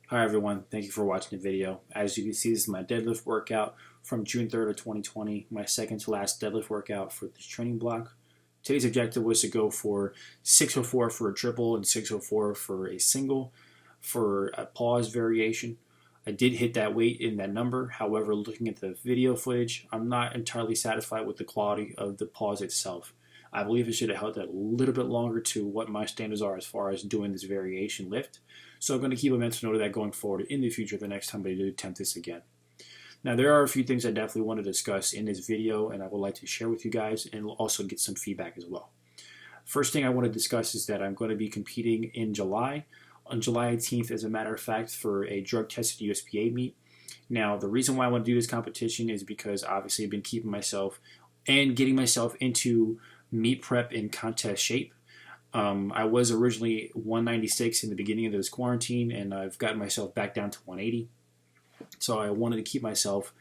Hi everyone, thank you for watching the video. As you can see, this is my deadlift workout from June 3rd of 2020, my second to last deadlift workout for this training block. Today's objective was to go for 604 for a triple and 604 for a single for a pause variation. I did hit that weight in that number. However, looking at the video footage, I'm not entirely satisfied with the quality of the pause itself. I believe it should have held that a little bit longer to what my standards are as far as doing this variation lift. So I'm going to keep a mental note of that going forward in the future the next time I do attempt this again. Now there are a few things I definitely want to discuss in this video and I would like to share with you guys and also get some feedback as well. First thing I want to discuss is that I'm going to be competing in July, on July 18th as a matter of fact, for a drug-tested USPA meet. Now the reason why I want to do this competition is because obviously I've been keeping myself and getting myself into meet prep and contest shape. I was originally 196 in the beginning of this quarantine, and I've gotten myself back down to 180. So I wanted to keep myself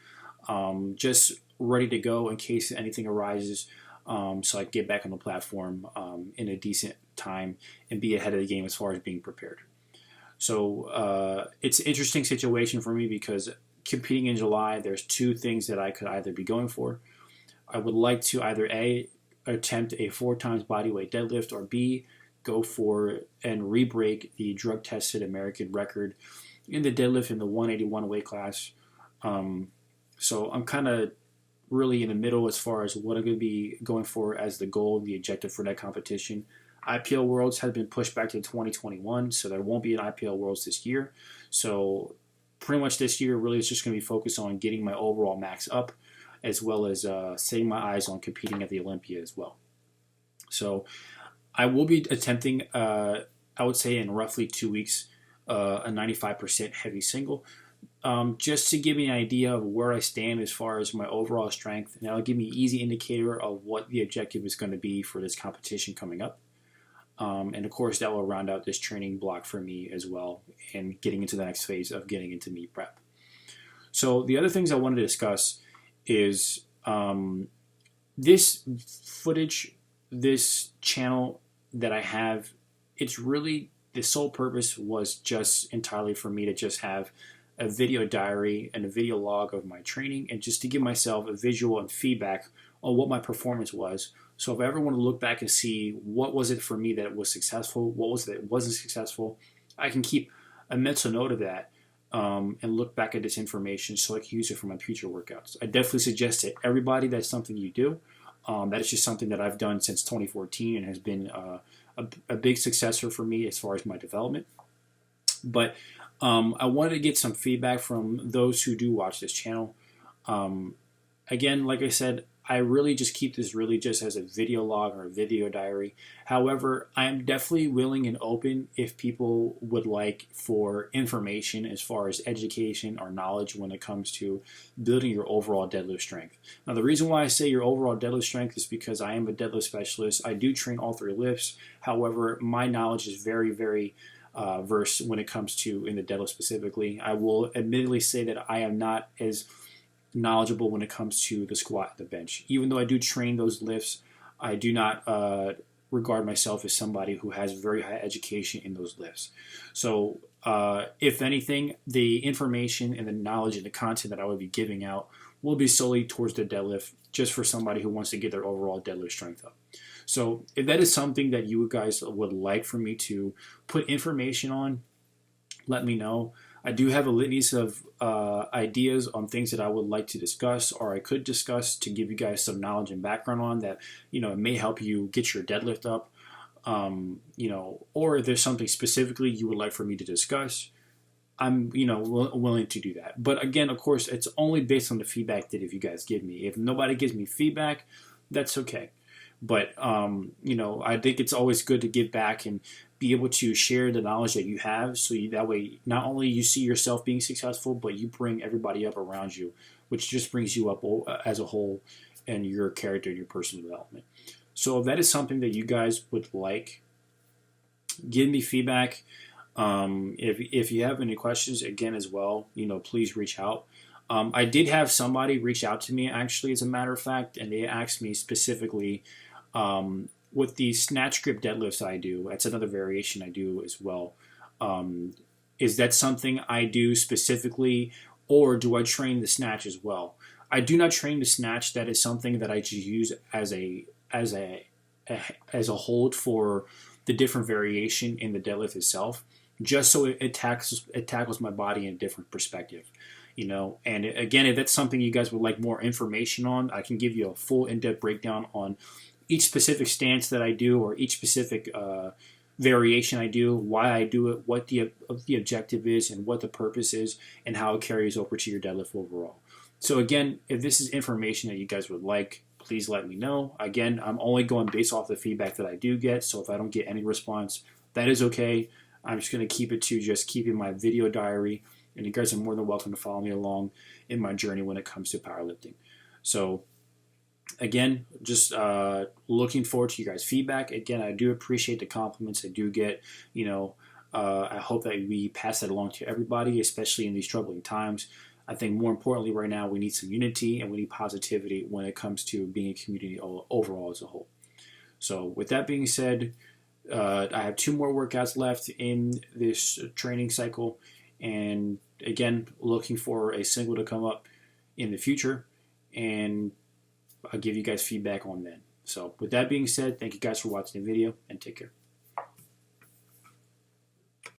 just ready to go in case anything arises, so I can get back on the platform in a decent time and be ahead of the game as far as being prepared. So it's an interesting situation for me because competing in July, there's two things that I could either be going for. I would like to either A, attempt a 4 times bodyweight deadlift, or B, go for and re-break the drug-tested American record in the deadlift in the 181 weight class. So I'm kind of really in the middle as far as what I'm going to be going for as the goal and the objective for that competition. IPL Worlds has been pushed back to 2021, so there won't be an IPL Worlds this year. So pretty much this year really is just going to be focused on getting my overall max up, as well as setting my eyes on competing at the Olympia as well. So I will be attempting, I would say in roughly 2 weeks, a 95% heavy single, just to give me an idea of where I stand as far as my overall strength, and that'll give me an easy indicator of what the objective is going to be for this competition coming up. And of course that will round out this training block for me as well, and getting into the next phase of getting into meet prep. So the other things I wanted to discuss is this footage, this channel that I have, it's really, the sole purpose was just entirely for me to just have a video diary and a video log of my training, and just to give myself a visual and feedback on what my performance was. So if I ever want to look back and see what was it for me that was successful, what was it that wasn't successful, I can keep a mental note of that. And look back at this information so I can use it for my future workouts. I definitely suggest to everybody that's something you do. That is just something that I've done since 2014 and has been a big successor for me as far as my development. But I wanted to get some feedback from those who do watch this channel. Again, like I said, I really just keep this really just as a video log or a video diary. However, I am definitely willing and open if people would like for information as far as education or knowledge when it comes to building your overall deadlift strength. Now, the reason why I say your overall deadlift strength is because I am a deadlift specialist. I do train all 3 lifts. However, my knowledge is very, very versed when it comes to in the deadlift specifically. I will admittedly say that I am not as knowledgeable when it comes to the squat and the bench. Even though I do train those lifts, I do not regard myself as somebody who has very high education in those lifts. So if anything, the information and the knowledge and the content that I would be giving out will be solely towards the deadlift, just for somebody who wants to get their overall deadlift strength up. So if that is something that you guys would like for me to put information on, let me know. I do have a litany of ideas on things that I would like to discuss, or I could discuss to give you guys some knowledge and background on that, it may help you get your deadlift up, or if there's something specifically you would like for me to discuss, I'm, willing to do that. But again, of course, it's only based on the feedback that if you guys give me. If nobody gives me feedback, that's okay. But, I think it's always good to give back and be able to share the knowledge that you have, so that way not only you see yourself being successful, but you bring everybody up around you, which just brings you up as a whole and your character and your personal development. So if that is something that you guys would like, give me feedback. If you have any questions, again, as well, please reach out. I did have somebody reach out to me, actually, as a matter of fact, and they asked me specifically, with the snatch grip deadlifts I do, that's another variation I do as well. Is that something I do specifically, or do I train the snatch as well? I do not train the snatch. That is something that I just use as a hold for the different variation in the deadlift itself, just so it tackles my body in a different perspective. And again, if that's something you guys would like more information on, I can give you a full in-depth breakdown on each specific stance that I do, or each specific variation I do, why I do it, what the objective is, and what the purpose is, and how it carries over to your deadlift overall. So again, if this is information that you guys would like, please let me know. Again, I'm only going based off the feedback that I do get, so if I don't get any response, that is okay. I'm just going to keep it to just keeping my video diary, and you guys are more than welcome to follow me along in my journey when it comes to powerlifting. So again, just looking forward to you guys' feedback. Again, I do appreciate the compliments I do get. I hope that we pass that along to everybody, especially in these troubling times. I think more importantly right now, we need some unity and we need positivity when it comes to being a community overall as a whole. So with that being said, I have 2 more workouts left in this training cycle. And again, looking for a single to come up in the future. And I'll give you guys feedback on then. So with that being said, thank you guys for watching the video, and take care.